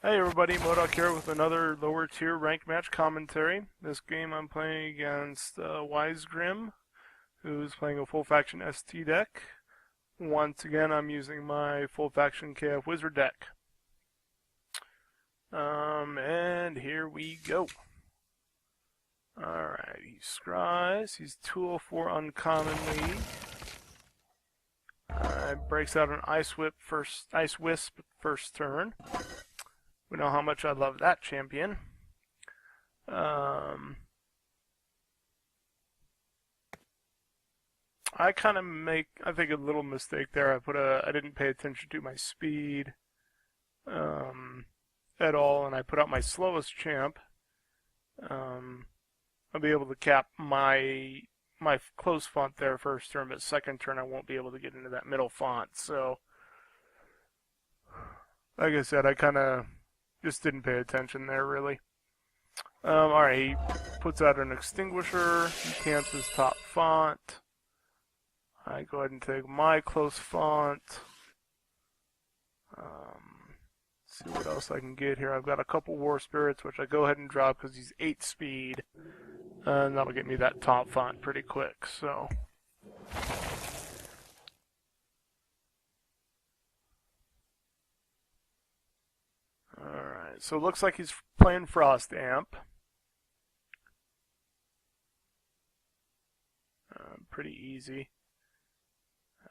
Hey everybody, Modoch here with another lower tier rank match commentary. This game I'm playing against Yzegrim, who's playing a full faction ST deck. Once again, I'm using my full faction KF Wizard deck. And here we go. Alright, he scries. He's 204 uncommon league. Breaks out an Ice Wisp first turn. We know how much I love that champion. I kind of I think, a little mistake there. I didn't pay attention to my speed at all, and I put out my slowest champ. I'll be able to cap my close font there first turn, but second turn I won't be able to get into that middle font. So, like I said, I kind of just didn't pay attention there, really. Alright, he puts out an extinguisher. He camps his top font. I go ahead and take my close font. See what else I can get here. I've got a couple War Spirits, which I go ahead and drop because he's 8 speed. And that'll get me that top font pretty quick, so... Alright, so it looks like he's playing Frost Amp. Pretty easy.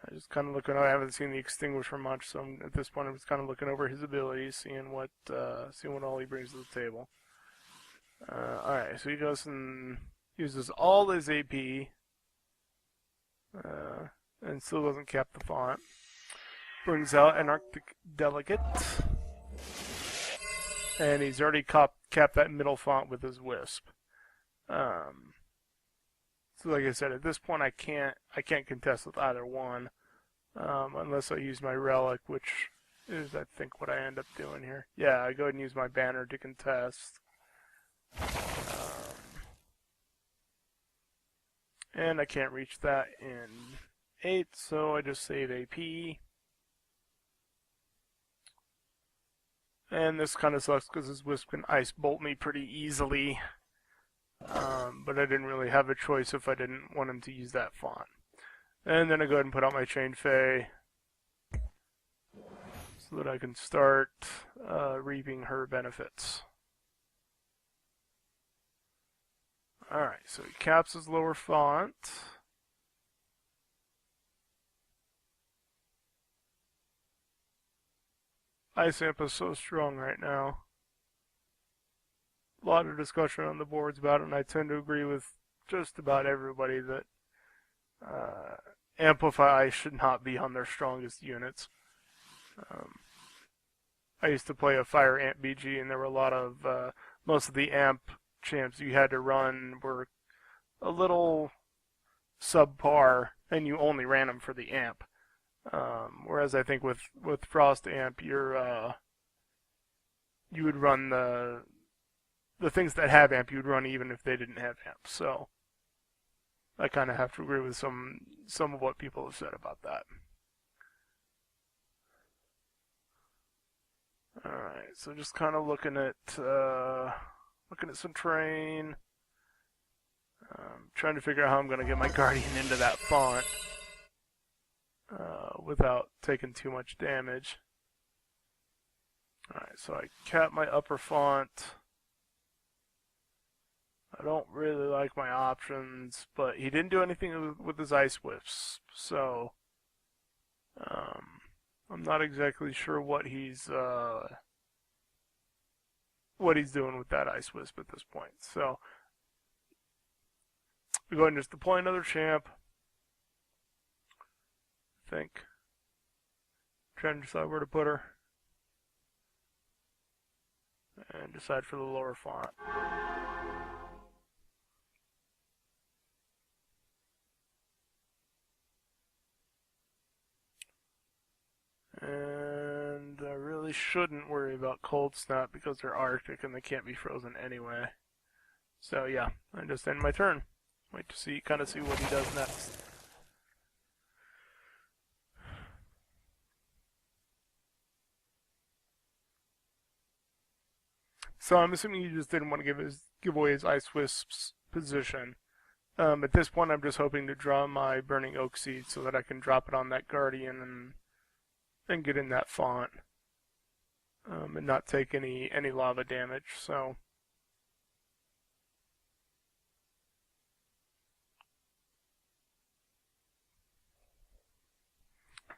I just kind of looking. I haven't seen the extinguisher much, so at this point I'm just kind of looking over his abilities, seeing what all he brings to the table. All right, so he goes and uses all his AP, and still doesn't cap the font. Brings out an Arctic Delegate, and he's already capped that middle font with his Wisp. So like I said, at this point I can't contest with either one, unless I use my relic, which is I think what I end up doing here. Yeah, I go ahead and use my banner to contest. And I can't reach that in 8, so I just save AP. And this kind of sucks because his Wisp can Ice Bolt me pretty easily. But I didn't really have a choice if I didn't want him to use that font. And then I go ahead and put out my Chain Fey so that I can start reaping her benefits. Alright, so he caps his lower font. Ice Amp is so strong right now. A lot of discussion on the boards about it, and I tend to agree with just about everybody that Amplify should not be on their strongest units. I used to play a Fire Amp BG, and there were a lot of most of the Amp champs you had to run were a little subpar, and you only ran them for the Amp. Whereas I think with Frost Amp, you would run the things that have amp you'd run even if they didn't have amp. So I kind of have to agree with some of what people have said about that. All right, so just kind of looking at some terrain, trying to figure out how I'm going to get my Guardian into that font without taking too much damage. All right, so I cap my upper font. I don't really like my options, but he didn't do anything with his Ice Wisps, so I'm not exactly sure what he's doing with that Ice Wisp at this point. So we go ahead and just deploy another champ. I think. Trying to decide where to put her, and decide for the lower font. And I really shouldn't worry about Cold Snap because they're Arctic and they can't be frozen anyway. So yeah, I just end my turn. Wait to see what he does next. So I'm assuming he just didn't want to give away his Ice Wisp's position. At this point, I'm just hoping to draw my Burning Oak Seed so that I can drop it on that Guardian and get in that font. And not take any lava damage. So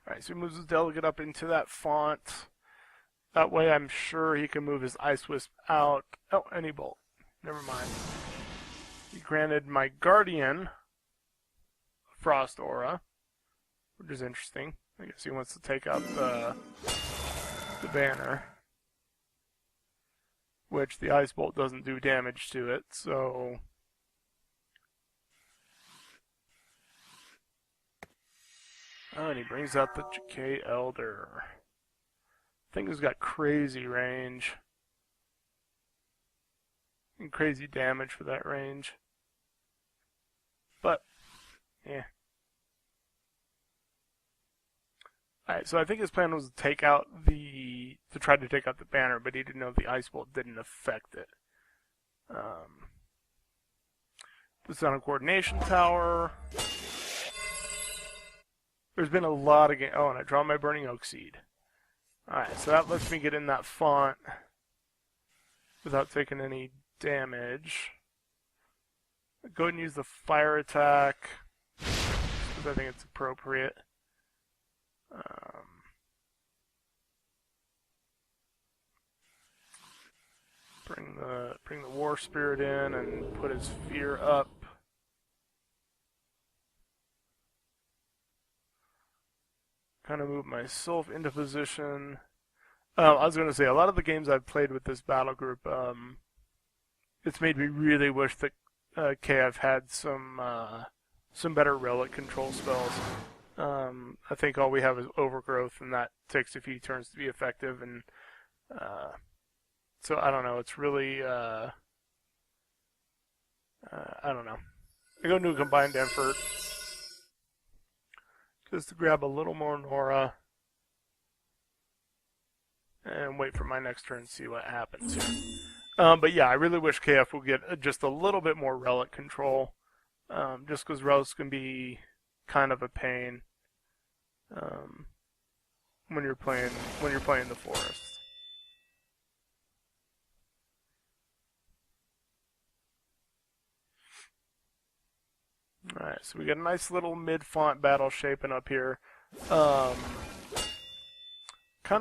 alright, so he moves his delegate up into that font. That way I'm sure he can move his Ice Wisp out. Oh, any bolt. Never mind. He granted my Guardian Frost Aura, which is interesting. I guess he wants to take out the banner, which the Ice Bolt doesn't do damage to it, so oh, and he brings out the Decay Elder. Thing has got crazy range and crazy damage for that range, but yeah. Alright, so I think his plan was to try to take out the banner, but he didn't know the Ice Bolt didn't affect it. Puts down a Coordination Tower. There's been a lot of game. Oh, and I draw my Burning Oak Seed. Alright, so that lets me get in that font without taking any damage. Go ahead and use the fire attack because I think it's appropriate. Bring the War Spirit in and put his fear up. Kind of move my Sylph into position. I was going to say, a lot of the games I've played with this battle group, it's made me really wish that KF had some better relic control spells. I think all we have is Overgrowth, and that takes a few turns to be effective, and so I don't know, it's really, I don't know. I go into a combined effort just to grab a little more Nora and wait for my next turn and see what happens here. But yeah, I really wish KF would get just a little bit more relic control, just because relics can be kind of a pain when you're playing the forest. Alright, so we got a nice little mid-font battle shaping up here. Kind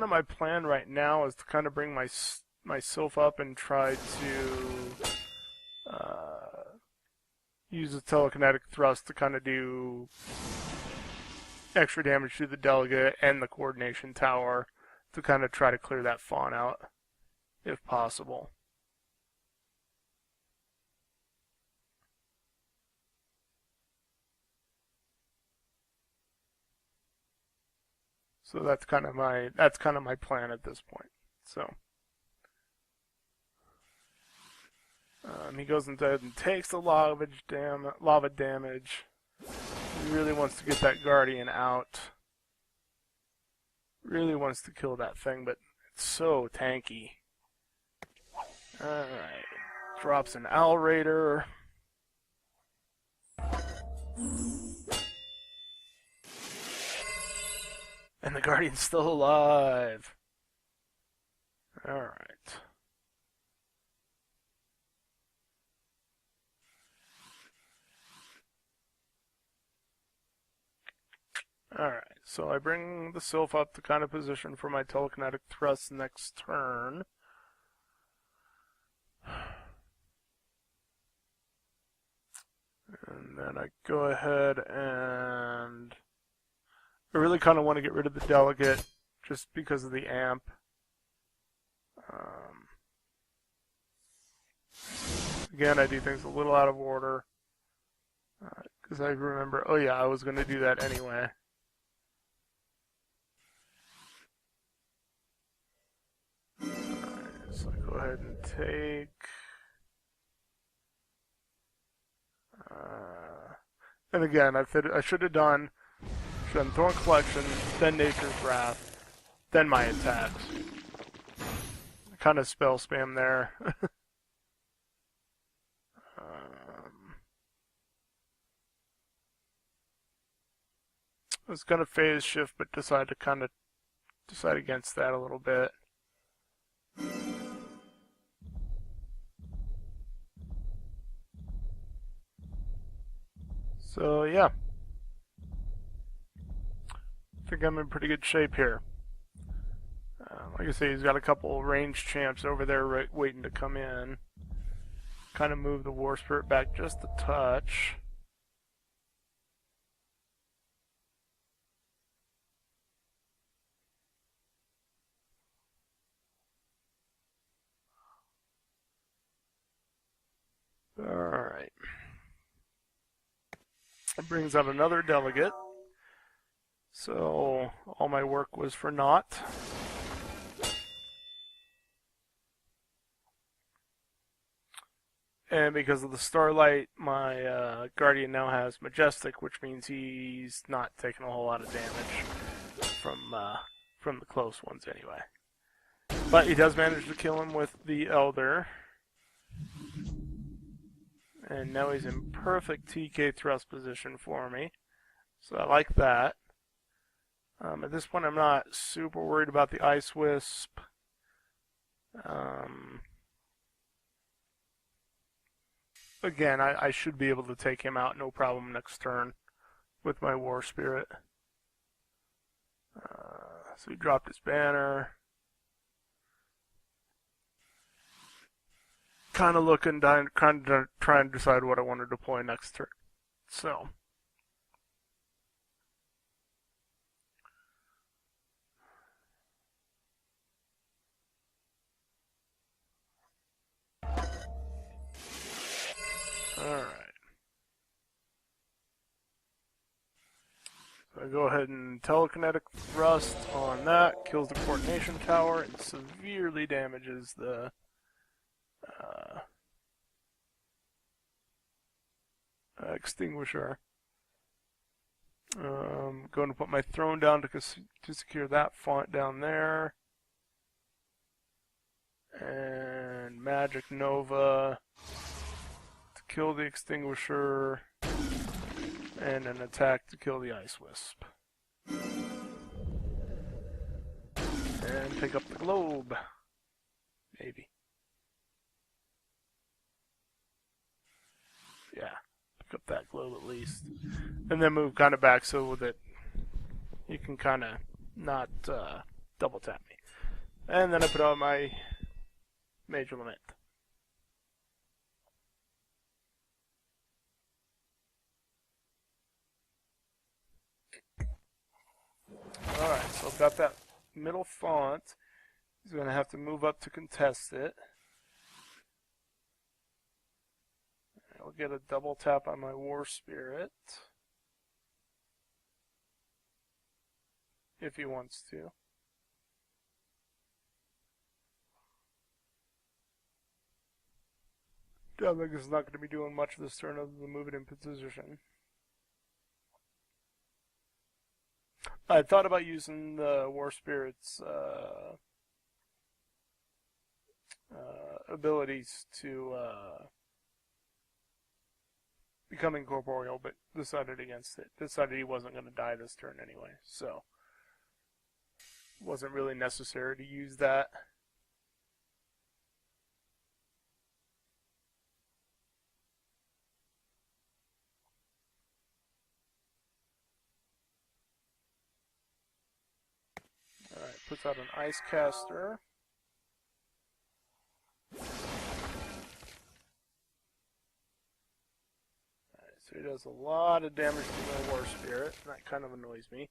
of my plan right now is to kind of bring my Sylph up and try to use a telekinetic thrust to kind of do extra damage to the delegate and the coordination tower to kind of try to clear that font out if possible. So that's kind of my plan at this point. So he goes into and takes the lava damage. He really wants to get that Guardian out. Really wants to kill that thing, but it's so tanky. Alright. Drops an Owl Raider. And the Guardian's still alive. Alright. Alright, so I bring the Sylph up to kind of position for my telekinetic thrust next turn. And then I go ahead and I really kind of want to get rid of the delegate just because of the amp. Again, I do things a little out of order because I remember, oh yeah, I was going to do that anyway. Alright, so I go ahead and take... and again, I should have done Thorn Collection, then Nature's Wrath, then my attacks. kind of spell spam there. I was gonna phase shift, but decided to kind of decide against that a little bit. So yeah, I think I'm in pretty good shape here. Like I say, he's got a couple range champs over there waiting to come in. Kind of move the War Spirit back just a touch. Alright. It brings out another delegate. So all my work was for naught. And because of the Starlight, my Guardian now has Majestic, which means he's not taking a whole lot of damage from the close ones anyway. But he does manage to kill him with the Elder. And now he's in perfect TK thrust position for me. So I like that. At this point, I'm not super worried about the Ice Wisp. Again, I should be able to take him out no problem next turn with my War Spirit. So he dropped his banner. Kind of looking, kind of trying to decide what I want to deploy next turn. So. Alright. So I go ahead and telekinetic thrust on that, kills the coordination tower, and severely damages the extinguisher. Going to put my throne down to secure that font down there. And Magic Nova to kill the extinguisher. And an attack to kill the Ice Wisp. And pick up the globe. Maybe. Yeah. Up that globe at least, and then move kind of back so that you can kind of not double tap me. And then I put out my Major Lament. Alright, so I've got that middle font. He's going to have to move up to contest it. I'll get a double tap on my War Spirit. If he wants to. Dominic is not going to be doing much this turn other than moving in position. I thought about using the War Spirit's abilities to become incorporeal, but decided against it. Decided he wasn't going to die this turn anyway, so it wasn't really necessary to use that. Alright, puts out an Ice Caster. So he does a lot of damage to my War Spirit, and that kind of annoys me.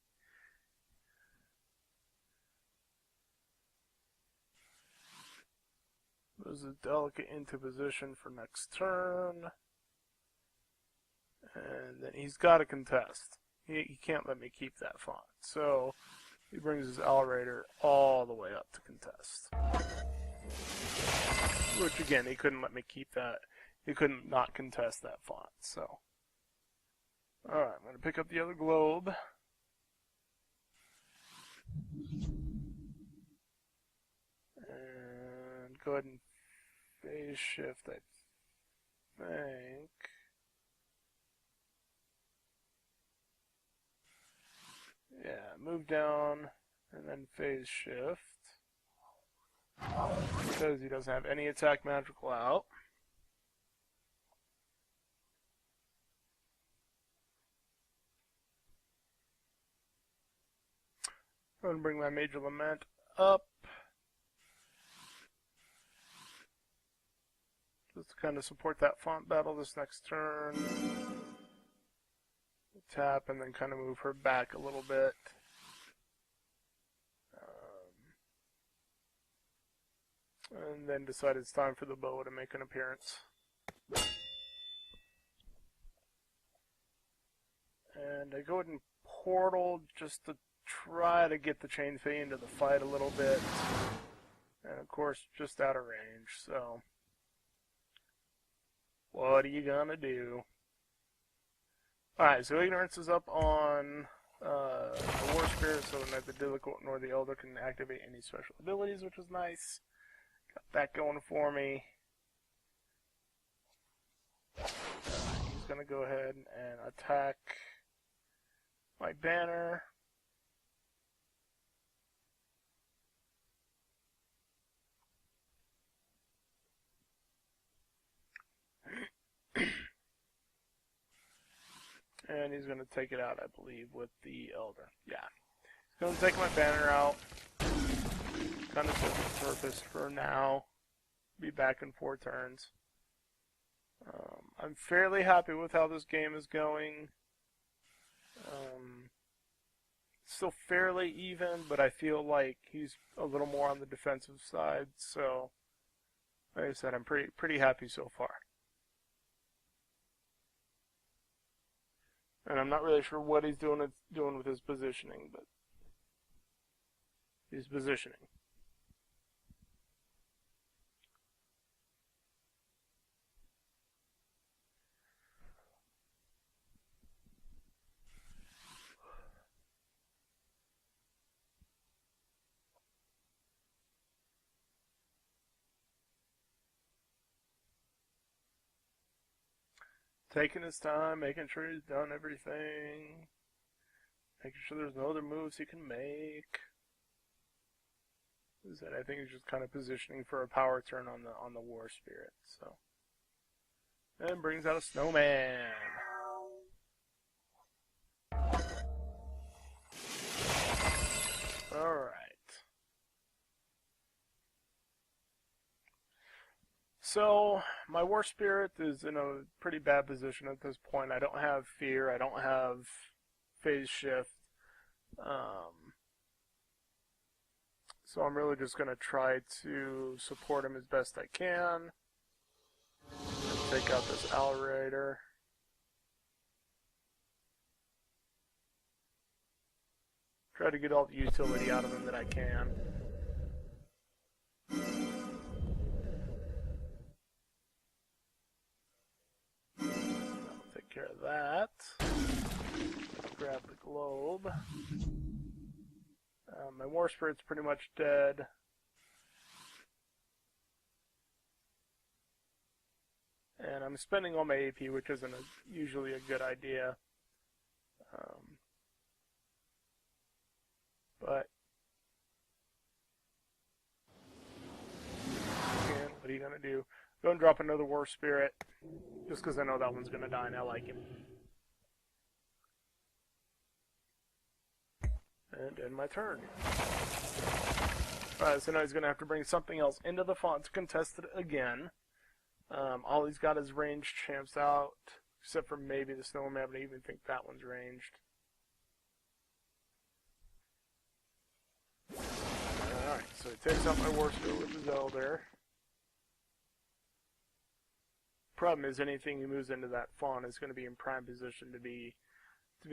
Moves the Delegate into position for next turn. And then he's got to contest. He can't let me keep that font. So he brings his Alrator all the way up to contest. Which again, he couldn't let me keep that. He couldn't not contest that font, so. Alright, I'm going to pick up the other globe. And go ahead and phase shift, I think. Yeah, move down and then phase shift. Because he doesn't have any attack magical out. I'm going to bring my Major Lament up. Just to kind of support that font battle this next turn. Tap and then kind of move her back a little bit. And then decide it's time for the boa to make an appearance. And I go ahead and portal just to try to get the Chain Fey into the fight a little bit. And of course, just out of range, so what are you gonna do? Alright, so Ignorance is up on the War Spirit, so neither the Dilicult nor the Elder can activate any special abilities, which is nice. Got that going for me. He's going to go ahead and attack my banner. And he's going to take it out, I believe, with the Elder. Yeah. He's going to take my banner out. Kind of serves its purpose for now. Be back in 4 turns. I'm fairly happy with how this game is going. Still fairly even, but I feel like he's a little more on the defensive side. So, like I said, I'm pretty happy so far. And I'm not really sure what he's doing with his positioning, but he's positioning. Taking his time, making sure he's done everything, making sure there's no other moves he can make. I think he's just kind of positioning for a power turn on the War Spirit. So, and brings out a snowman. All right. So, my War Spirit is in a pretty bad position at this point. I don't have Fear, I don't have Phase Shift. So I'm really just going to try to support him as best I can. Take out this Owl Raider. Try to get all the utility out of him that I can. I'll take care of that. Grab the globe. My War Spirit's pretty much dead. And I'm spending all my AP, which isn't usually a good idea. But again, what are you going to do? Go and drop another War Spirit, just because I know that one's going to die and I like him. And end my turn. Alright, so now he's going to have to bring something else into the font to contest it again. All he's got is ranged champs out, except for maybe the snowman, but I even think that one's ranged. Alright, so he takes out my War Spirit with his Elder. Problem is, anything he moves into that font is going to be in prime position to be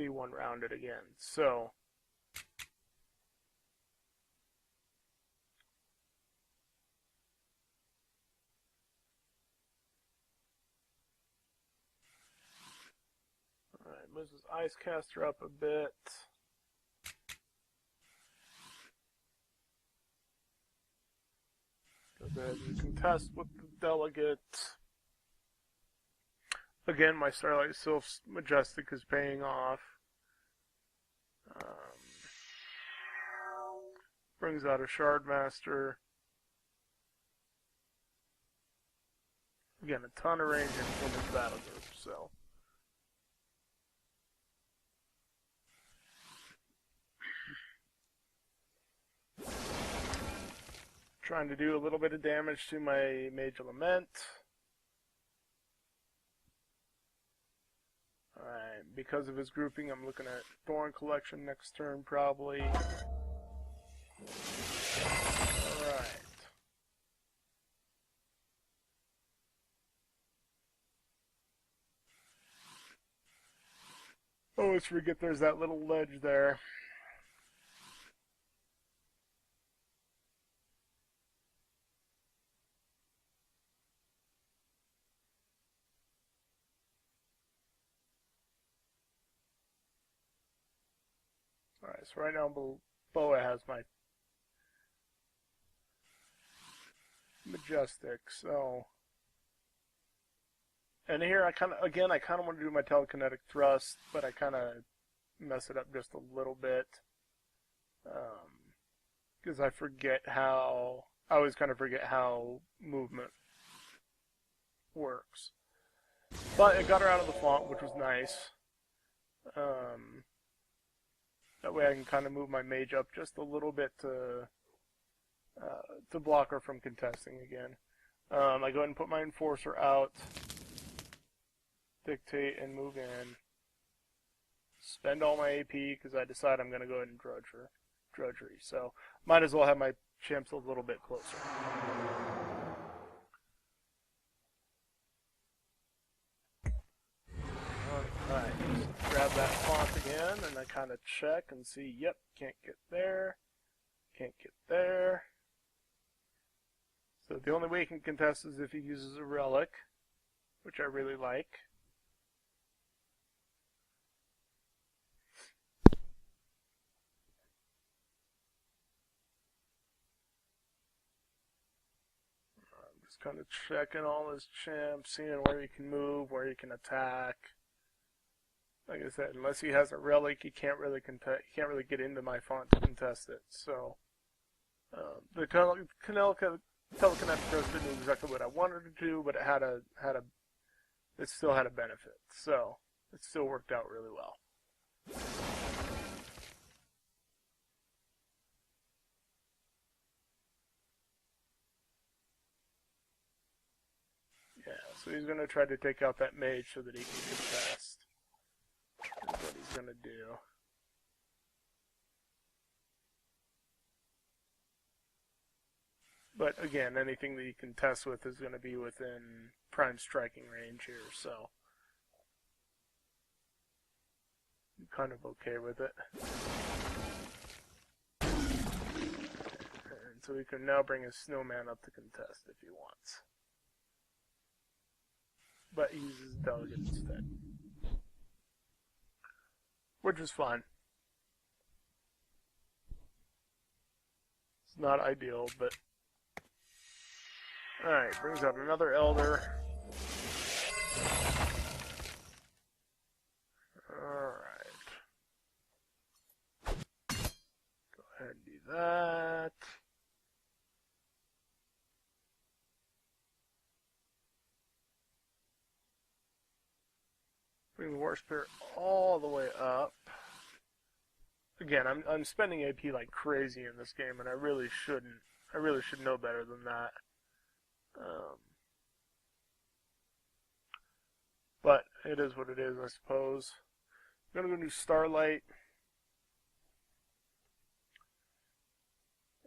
one-rounded again. So alright, moves his Ice Caster up a bit. Goes ahead and contest with the delegate. Again, my Starlight Sylph's Majestic is paying off. Brings out a Shardmaster. Again, a ton of range in his battle group, so. Trying to do a little bit of damage to my Mage Lament. Alright, because of his grouping, I'm looking at Thorn Collection next turn, probably. Alright. Always forget there's that little ledge there. Alright, so right now Boa has my Majestic, so. And here I kind of want to do my Telekinetic Thrust, but I kind of mess it up just a little bit. Because I always kind of forget how movement works. But I got her out of the font, which was nice. That way I can kind of move my mage up just a little bit to block her from contesting again. I go ahead and put my Enforcer out, dictate, and move in. Spend all my AP because I decide I'm going to go ahead and drudgery. So might as well have my champs a little bit closer. Alright, just grab that font again, and I kind of check and see, yep, can't get there, can't get there. So the only way he can contest is if he uses a relic, which I really like. I'm just kind of checking all his champs, seeing where he can move, where he can attack. Like I said, unless he has a relic, he can't really get into my font to contest it. So the Telekinetic Thrust didn't do exactly what I wanted to do, but it still had a benefit. So it still worked out really well. Yeah, so he's going to try to take out that mage so that he can contest. That's what he's going to do. But again, anything that you can test with is going to be within prime striking range here, so I'm kind of okay with it. And so we can now bring his snowman up to contest if he wants. But he uses delegate instead. Which is fine. It's not ideal, but alright, brings out another Elder. Alright. Go ahead and do that. Bring the War Spirit all the way up. Again, I'm spending AP like crazy in this game, and I really shouldn't. I really should know better than that. But it is what it is, I suppose. I'm gonna go do Starlight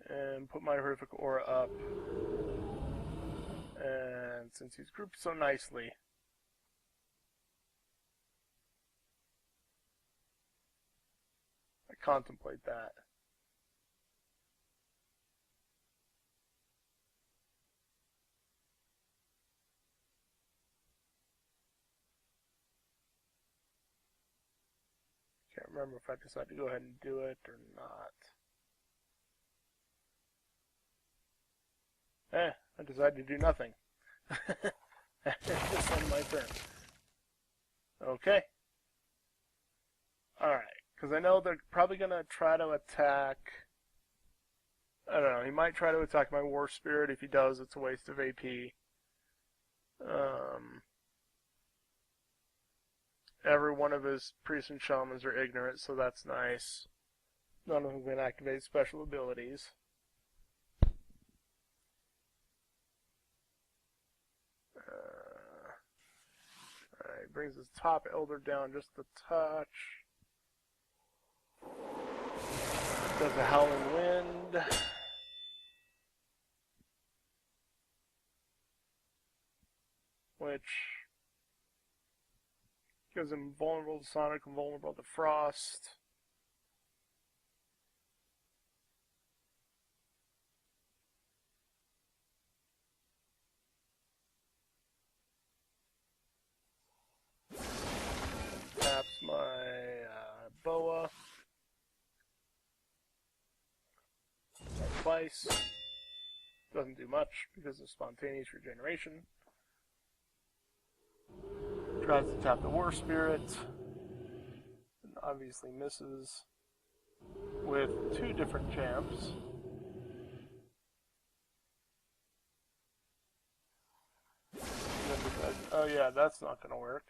and put my Horrific Aura up. And since he's grouped so nicely, I contemplate that. Can't remember if I decide to go ahead and do it or not. I decided to do nothing. Just end my turn. Okay. Alright, because I know they're probably going to try to attack... I don't know, he might try to attack my War Spirit. If he does, it's a waste of AP. Every one of his priests and shamans are ignorant, so that's nice. None of them can activate special abilities. Alright, brings his top elder down just a touch. Does a howling wind. Which gives him vulnerable to sonic and vulnerable to frost. Taps my boa. Twice. Doesn't do much because of spontaneous regeneration. Tries to tap the War Spirit. And obviously misses with two different champs. Oh yeah, that's not going to work.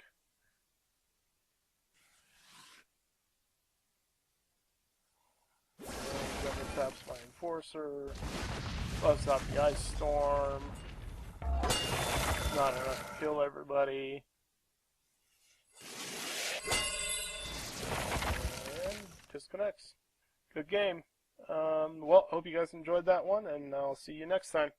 Double taps my Enforcer. Busts out the Ice Storm. Not enough to kill everybody. And disconnects. Good game. Well, hope you guys enjoyed that one, and I'll see you next time.